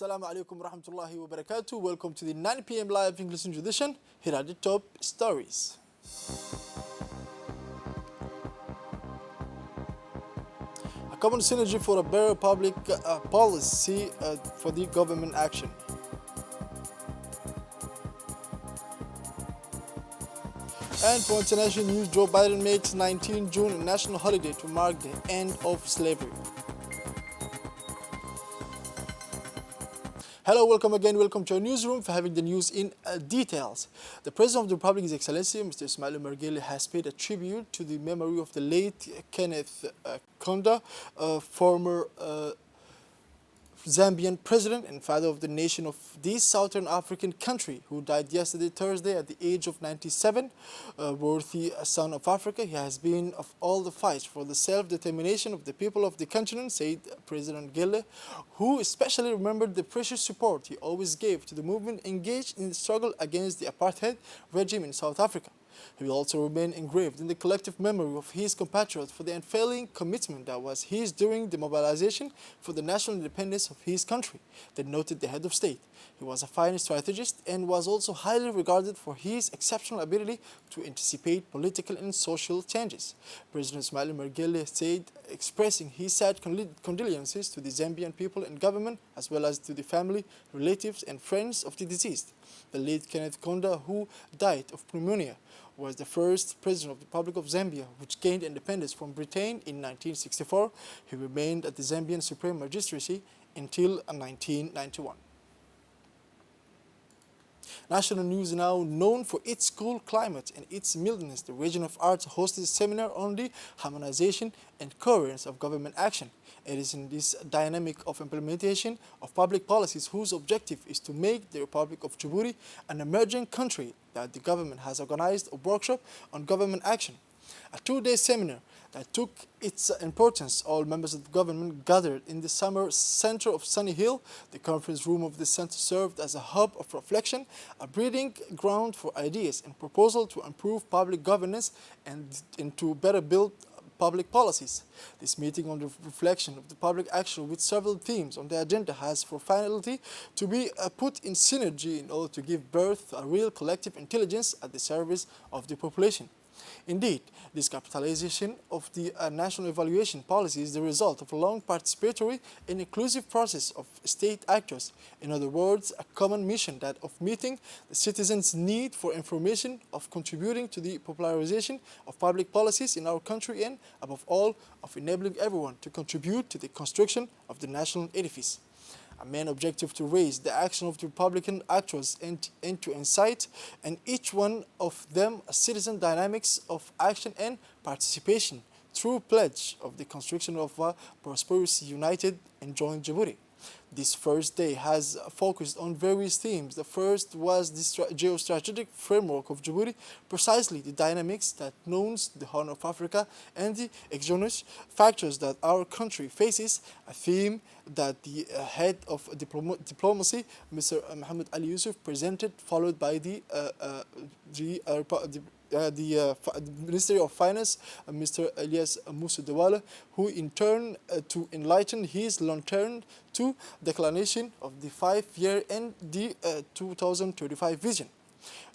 Assalamu alaikum warahmatullahi wabarakatuh. Welcome to the 9 p.m. live English News edition. Here are the top stories. A common synergy for a better public policy for the government action. And for international news, Joe Biden makes 19 June a national holiday to mark the end of slavery. Hello, welcome again. Welcome to our newsroom for having the news in details. The President of the Republic, His Excellency, Mr. Ismail Omar Guelleh, has paid a tribute to the memory of the late Kenneth Kaunda, former Zambian president and father of the nation of this Southern African country, who died yesterday, Thursday, at the age of 97. Worthy son of Africa, he has been of all the fights for the self-determination of the people of the continent, said President Guelleh, who especially remembered the precious support he always gave to the movement engaged in the struggle against the apartheid regime in South Africa. He will also remain engraved in the collective memory of his compatriots for the unfailing commitment that was his during the mobilization for the national independence of his country, that noted the head of state. He was a fine strategist and was also highly regarded for his exceptional ability to anticipate political and social changes. President Ismail Omar Guelleh said, expressing his sad condolences to the Zambian people and government, as well as to the family, relatives, and friends of the deceased. The late Kenneth Kaunda, who died of pneumonia, was the first president of the Republic of Zambia, which gained independence from Britain in 1964. He remained at the Zambian Supreme Magistracy until 1991. National news now. Known for its cool climate and its mildness, the Region of Arts hosted a seminar on the harmonization and coherence of government action. It is in this dynamic of implementation of public policies whose objective is to make the Republic of Djibouti an emerging country that the government has organized a workshop on government action. A two-day seminar that took its importance. All members of the government gathered in the summer center of Sunny Hill. The conference room of the center served as a hub of reflection, a breeding ground for ideas and proposals to improve public governance and to better build public policies. This meeting on the reflection of the public action with several themes on the agenda has for finality to be put in synergy in order to give birth to a real collective intelligence at the service of the population. Indeed, this capitalization of the national evaluation policy is the result of a long participatory and inclusive process of state actors. In other words, a common mission that of meeting the citizens' need for information, of contributing to the popularization of public policies in our country, and, above all, of enabling everyone to contribute to the construction of the national edifice. A main objective to raise the action of the Republican actors and to incite in each one of them a citizen dynamics of action and participation through pledge of the construction of a prosperous, united and joint Djibouti. This first day has focused on various themes. The first was the geostrategic framework of Djibouti, precisely the dynamics that knows the Horn of Africa and the exogenous factors that our country faces, a theme that the head of diplomacy, Mr. Mohammed Ali Yusuf, presented, followed by the Ministry of Finance, Mr. Elias Musa Dawala, who in turn to enlighten his lantern to declination of the 5-year and the 2035 vision.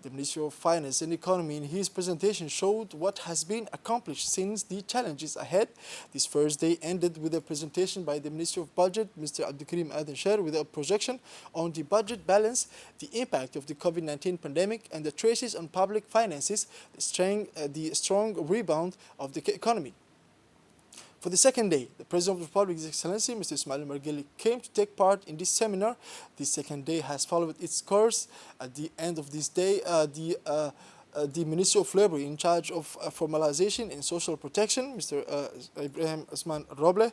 The Ministry of Finance and Economy in his presentation showed what has been accomplished since the challenges ahead. This first day ended with a presentation by the Ministry of Budget, Mr. Abdulkarim Aden Sher, with a projection on the budget balance, the impact of the COVID-19 pandemic, and the traces on public finances, the strong rebound of the economy. For the second day, the President of the Republic, His Excellency, Mr. Ismail Omar Guelleh, came to take part in this seminar. This second day has followed its course. At the end of this day, the Ministry of Labor in charge of formalization and social protection, Mr. Ibrahim Osman Roble,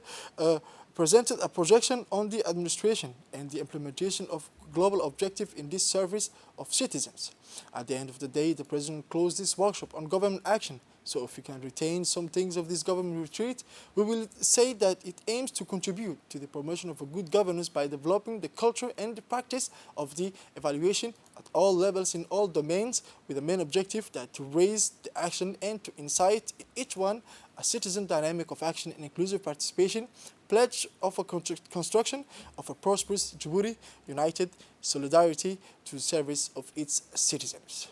presented a projection on the administration and the implementation of global objective in this service of citizens. At the end of the day, the President closed this workshop on government action So if we can retain some things of this government retreat, we will say that it aims to contribute to the promotion of a good governance by developing the culture and the practice of the evaluation at all levels in all domains, with the main objective that to raise the action and to incite in each one a citizen dynamic of action and inclusive participation, pledge of a construction of a prosperous Djibouti, united solidarity to the service of its citizens.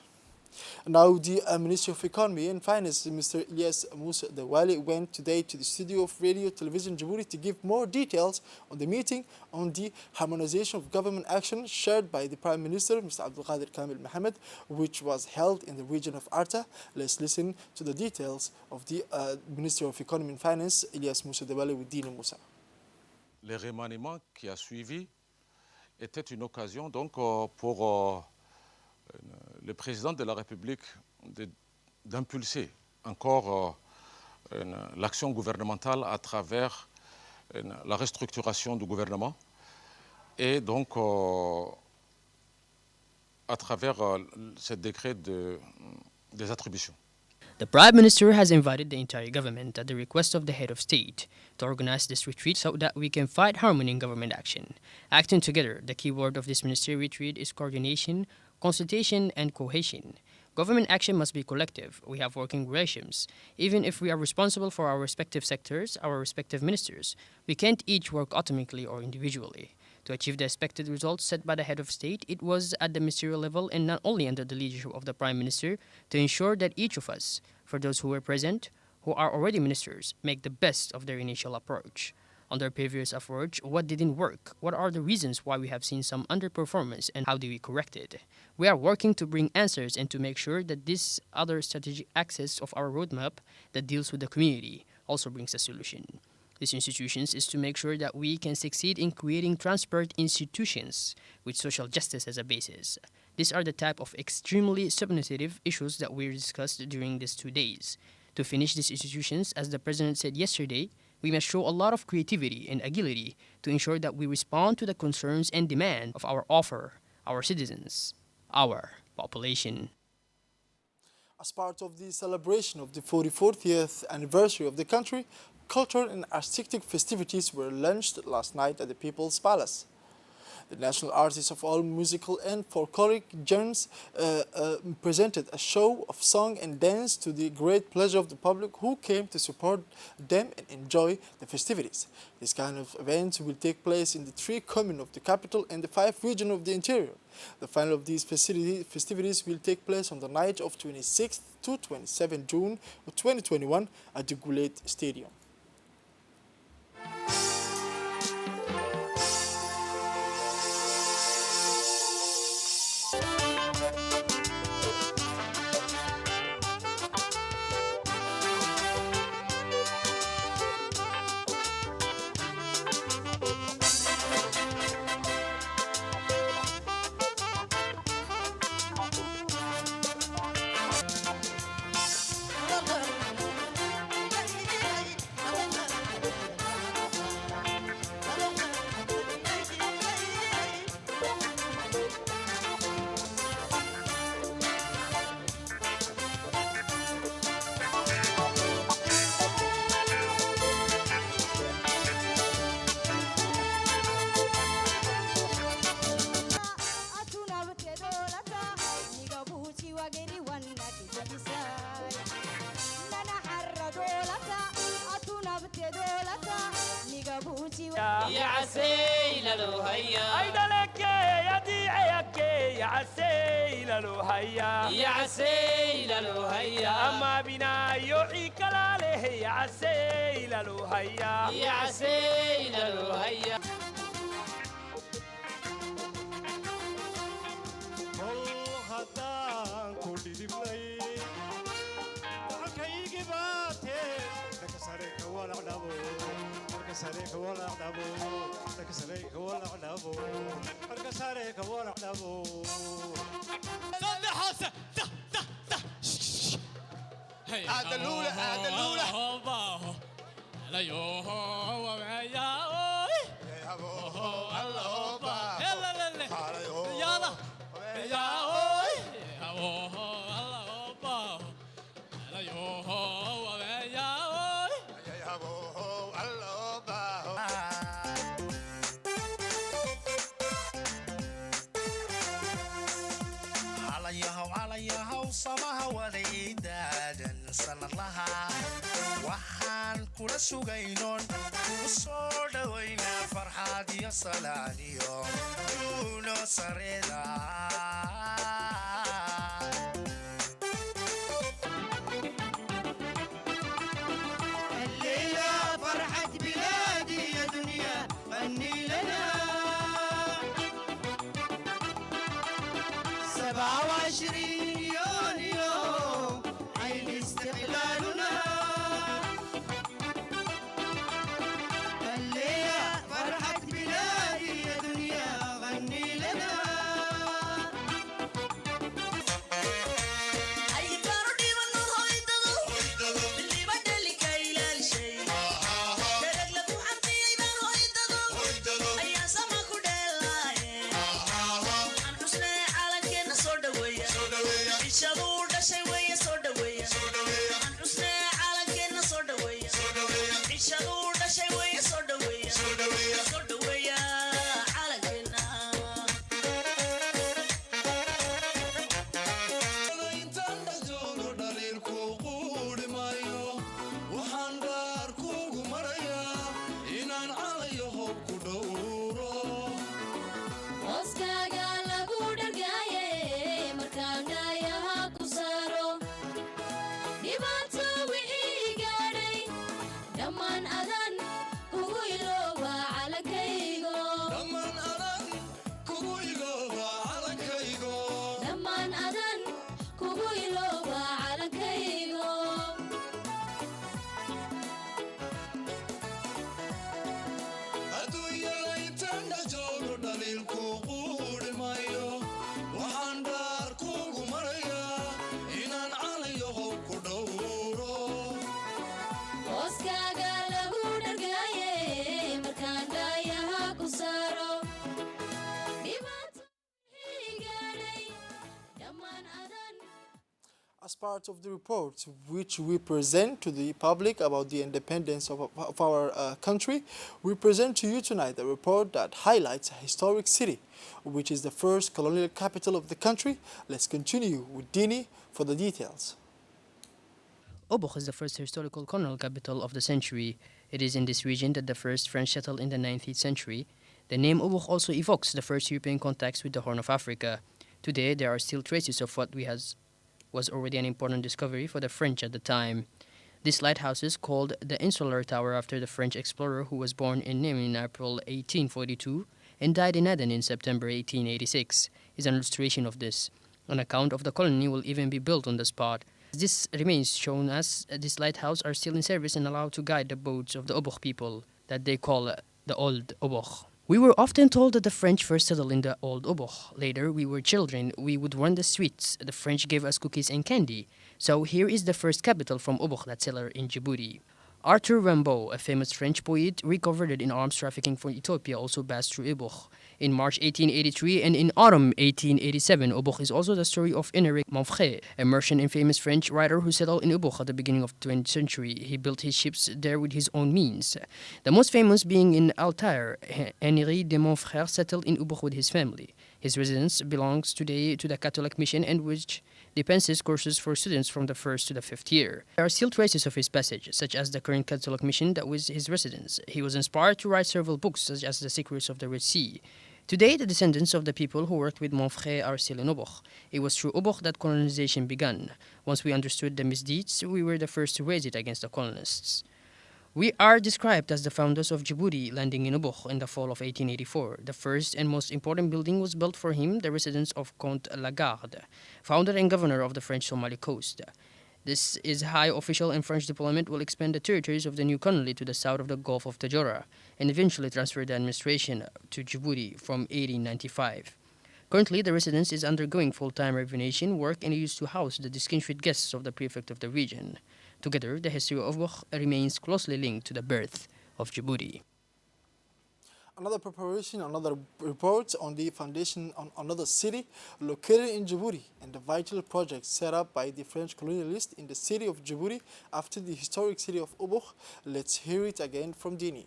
Now, the Ministry of Economy and Finance, Mr. Ilyas Moussa Dawali, went today to the studio of Radio Television Djibouti to give more details on the meeting on the harmonization of government action shared by the Prime Minister, Mr. Abdulkader Kamil Mohammed, which was held in the region of Arta. Let's listen to the details of the Ministry of Economy and Finance, Ilyas Moussa Dawali, with Dina Moussa. Le remaniement qui a suivi était une occasion donc pour le président de la République d'impulser encore l'action gouvernementale à travers la restructuration du gouvernement et donc à travers ce décret des attributions. The Prime Minister has invited the entire government at the request of the head of state to organize this retreat so that we can fight harmony in government action. Acting together, the key word of this ministerial retreat is coordination, consultation, and cohesion. Government action must be collective. We have working relations. Even if we are responsible for our respective sectors, our respective ministers, we can't each work automatically or individually. To achieve the expected results set by the head of state, it was at the ministerial level and not only under the leadership of the Prime Minister to ensure that each of us, for those who were present, who are already ministers, make the best of their initial approach. On their previous approach, what didn't work? What are the reasons why we have seen some underperformance and how do we correct it? We are working to bring answers and to make sure that this other strategic axis of our roadmap that deals with the community also brings a solution. These institutions is to make sure that we can succeed in creating transparent institutions with social justice as a basis. These are the type of extremely substantive issues that we discussed during these 2 days. To finish these institutions, as the President said yesterday, we must show a lot of creativity and agility to ensure that we respond to the concerns and demand of our citizens, our population. As part of the celebration of the 44th anniversary of the country, cultural and artistic festivities were launched last night at the People's Palace. The national artists of all musical and folkloric genres presented a show of song and dance to the great pleasure of the public who came to support them and enjoy the festivities. This kind of events will take place in the 3 communes of the capital and the 5 regions of the interior. The final of these festivities will take place on the night of 26th to 27 June of 2021 at the Goulet Stadium. يا عسيل الوهيا ايدا لك يا ديعك يا عسيل الوهيا يا عسيل الوهيا اما بنا يوحي كلاله يا عسيل الوهيا يا عسيل الوهيا سريك ولا عدبو لك سريك ولا عدبو لك سريك ولا عدبو صلي حاسة هذا الأولى هذا الأولى لا يوه ويا يا الله يلا يلا يا الله لا يوه sanadlaha waxaan kula sugaynoon u soo dhawaynaa farxaad iyo salaan iyo duulo sareeda As part of the report which we present to the public about the independence of our country, we present to you tonight a report that highlights a historic city, which is the first colonial capital of the country. Let's continue with Dini for the details. Obokh is the first historical colonial capital of the century. It is in this region that the first French settled in the 19th century. The name Obokh also evokes the first European contacts with the Horn of Africa. Today, there are still traces of what was already an important discovery for the French at the time. This lighthouse is called the Insular Tower after the French explorer who was born in Nîmes in April 1842 and died in Aden in September 1886, is an illustration of this. An account of the colony will even be built on the spot. This remains shown as this lighthouse are still in service and allowed to guide the boats of the Obokh people that they call the Old Obokh. We were often told that the French first settled in the Old Obokh. Later, we were children. We would run the streets. The French gave us cookies and candy. So here is the first capital from Obokh, that settler in Djibouti. Arthur Rimbaud, a famous French poet, recovered in arms trafficking from Ethiopia, also passed through Obokh. In March 1883 and in autumn 1887, Obokh is also the story of Henri Monfray, a merchant and famous French writer who settled in Obokh at the beginning of the 20th century. He built his ships there with his own means. The most famous being in Altair, Henri de Monfray settled in Obokh with his family. His residence belongs today to the Catholic Mission and which dispenses courses for students from the 1st to the 5th year. There are still traces of his passage, such as the current Catholic Mission that was his residence. He was inspired to write several books, such as The Secrets of the Red Sea. Today, the descendants of the people who worked with Monfray are still in Obokh. It was through Obokh that colonization began. Once we understood the misdeeds, we were the first to raise it against the colonists. We are described as the founders of Djibouti, landing in Obokh in the fall of 1884. The first and most important building was built for him, the residence of Comte Lagarde, founder and governor of the French Somali coast. This is high official and French deployment will expand the territories of the new colony to the south of the Gulf of Tajora and eventually transfer the administration to Djibouti from 1895. Currently, the residence is undergoing full-time renovation work and used to house the distinguished guests of the prefect of the region. Together, the history of Obokh remains closely linked to the birth of Djibouti. Another preparation, another report on the foundation on another city located in Djibouti and the vital project set up by the French colonialists in the city of Djibouti after the historic city of Obokh. Let's hear it again from Dini.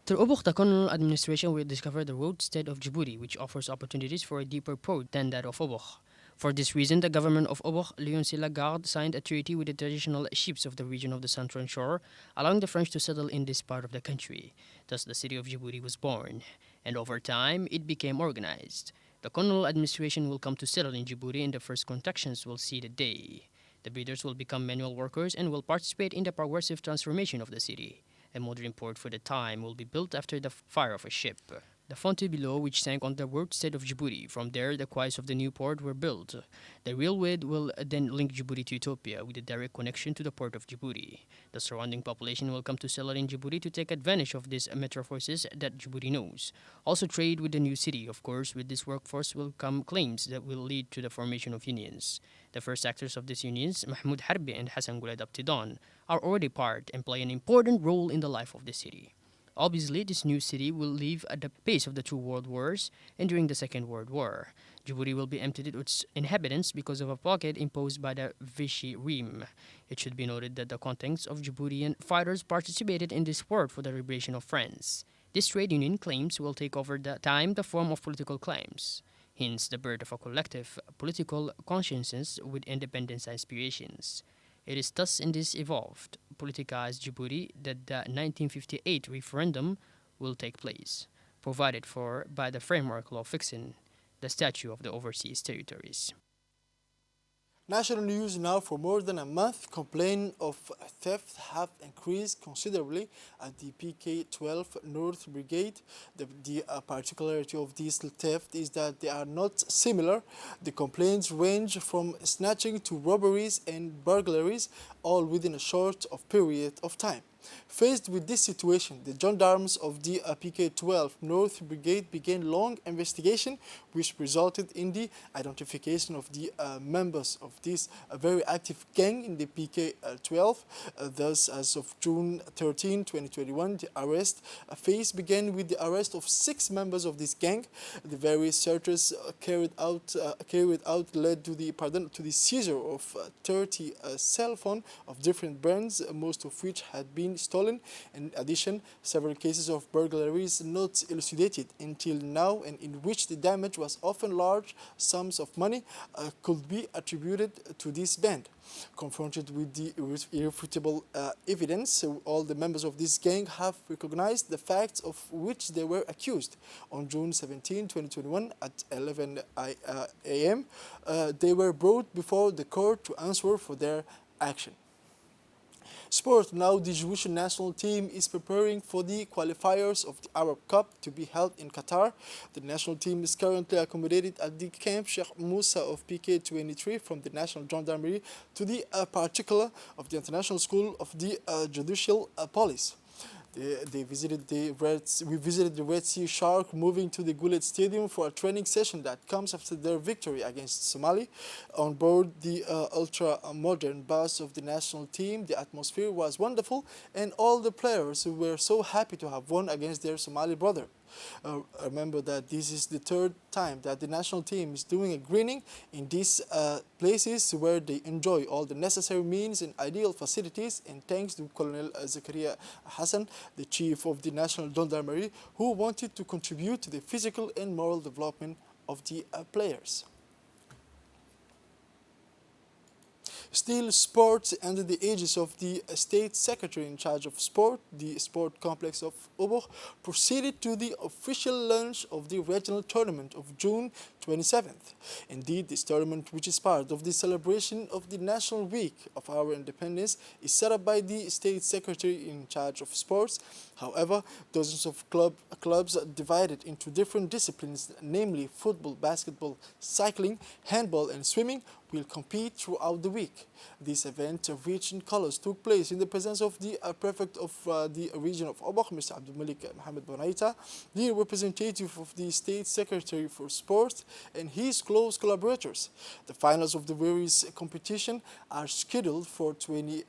Through Obokh, the colonial administration will discover the roadstead of Djibouti, which offers opportunities for a deeper port than that of Obokh. For this reason, the government of Oboh, Leon Lagarde, signed a treaty with the traditional chiefs of the region of the Central Shore, allowing the French to settle in this part of the country. Thus, the city of Djibouti was born, and over time, it became organized. The colonial administration will come to settle in Djibouti, and the first constructions will see the day. The builders will become manual workers and will participate in the progressive transformation of the city. A modern port for the time will be built after the fire of a ship. The Fontainebleau, which sank on the road state of Djibouti. From there, the quays of the new port were built. The railway will then link Djibouti to Ethiopia with a direct connection to the port of Djibouti. The surrounding population will come to settle in Djibouti to take advantage of these metroforces that Djibouti knows. Also trade with the new city. Of course, with this workforce will come claims that will lead to the formation of unions. The first actors of these unions, Mahmoud Harbi and Hassan Guled Abtidan, are already part and play an important role in the life of the city. Obviously, this new city will live at the pace of the two world wars, and during the Second World War, Djibouti will be emptied of its inhabitants because of a blockade imposed by the Vichy regime. It should be noted that the contents of Djiboutian fighters participated in this war for the liberation of France. This trade union claims will take over the time the form of political claims. Hence, the birth of a collective political consciences with independence aspirations. It is thus in this evolved, politicized Djibouti that the 1958 referendum will take place, provided for by the framework law fixing the statute of the overseas territories. National news now. For more than a month, complaints of theft have increased considerably at the PK-12 North Brigade. The particularity of this theft is that they are not similar. The complaints range from snatching to robberies and burglaries, all within a short period of time. Faced with this situation, the gendarmes of the PK-12 North Brigade began long investigation, which resulted in the identification of the members of this very active gang in the PK-12. Thus, as of June 13, 2021, the arrest phase began with the arrest of 6 members of this gang. The various searches carried out led to the seizure of 30 cell phones of different brands, most of which had been stolen. In addition, several cases of burglaries not elucidated until now, and in which the damage was often large sums of money, could be attributed to this band. Confronted with the irrefutable evidence, all the members of this gang have recognized the facts of which they were accused. On June 17, 2021, at 11 a.m., they were brought before the court to answer for their action. Sport now. The Djibouti national team is preparing for the qualifiers of the Arab Cup to be held in Qatar. The national team is currently accommodated at the Camp Sheikh Moussa of PK-23 from the National Gendarmerie to the particular of the International School of the Judicial Police. We visited the Red Sea Shark, moving to the Guled Stadium for a training session that comes after their victory against Somali. On board the ultra-modern bus of the national team, the atmosphere was wonderful, and all the players were so happy to have won against their Somali brother. Remember that this is the 3rd time that the national team is doing a greening in these places where they enjoy all the necessary means and ideal facilities, and thanks to Colonel Zakaria Hassan, the chief of the National Gendarmerie, who wanted to contribute to the physical and moral development of the players. Still, sports under the aegis of the State Secretary in charge of sport, the sport complex of Oboh, proceeded to the official launch of the regional tournament of June 27th. Indeed, this tournament, which is part of the celebration of the National Week of our independence, is set up by the State Secretary in charge of sports. However, dozens of clubs divided into different disciplines, namely football, basketball, cycling, handball, and swimming, will compete throughout the week. This event of Reaching Colors took place in the presence of the prefect of the region of Oboh, Mr. Abdul Malik Mohamed Bonaita, the representative of the State Secretary for Sport, and his close collaborators. The finals of the various competition are scheduled for June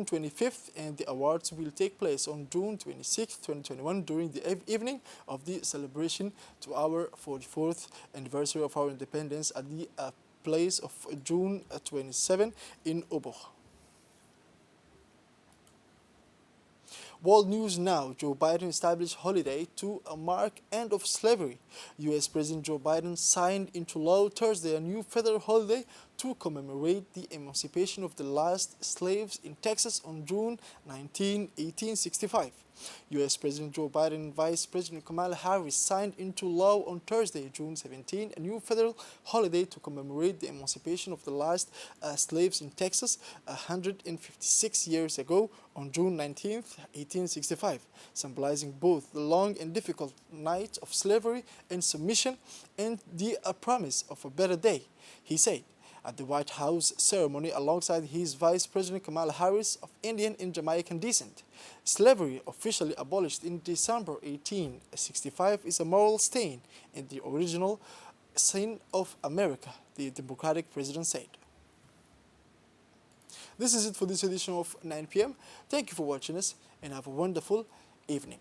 25th, and the awards will take place on June 26th, 2021, during the evening of the celebration to our 44th anniversary of our independence at the place of June 27 in Oboh. World News Now, Joe Biden established holiday to mark end of slavery. U.S. President Joe Biden signed into law Thursday a new federal holiday to commemorate the emancipation of the last slaves in Texas on June 19, 1865. U.S. President Joe Biden and Vice President Kamala Harris signed into law on Thursday, June 17, a new federal holiday to commemorate the emancipation of the last slaves in Texas 156 years ago on June 19, 1865, symbolizing both the long and difficult night of slavery and submission and the promise of a better day, he said at the White House ceremony alongside his Vice President Kamala Harris of Indian and Jamaican descent. Slavery, officially abolished in December 1865, is a moral stain in the original sin of America, the Democratic president said. This is it for this edition of 9 p.m. Thank you for watching us and have a wonderful evening.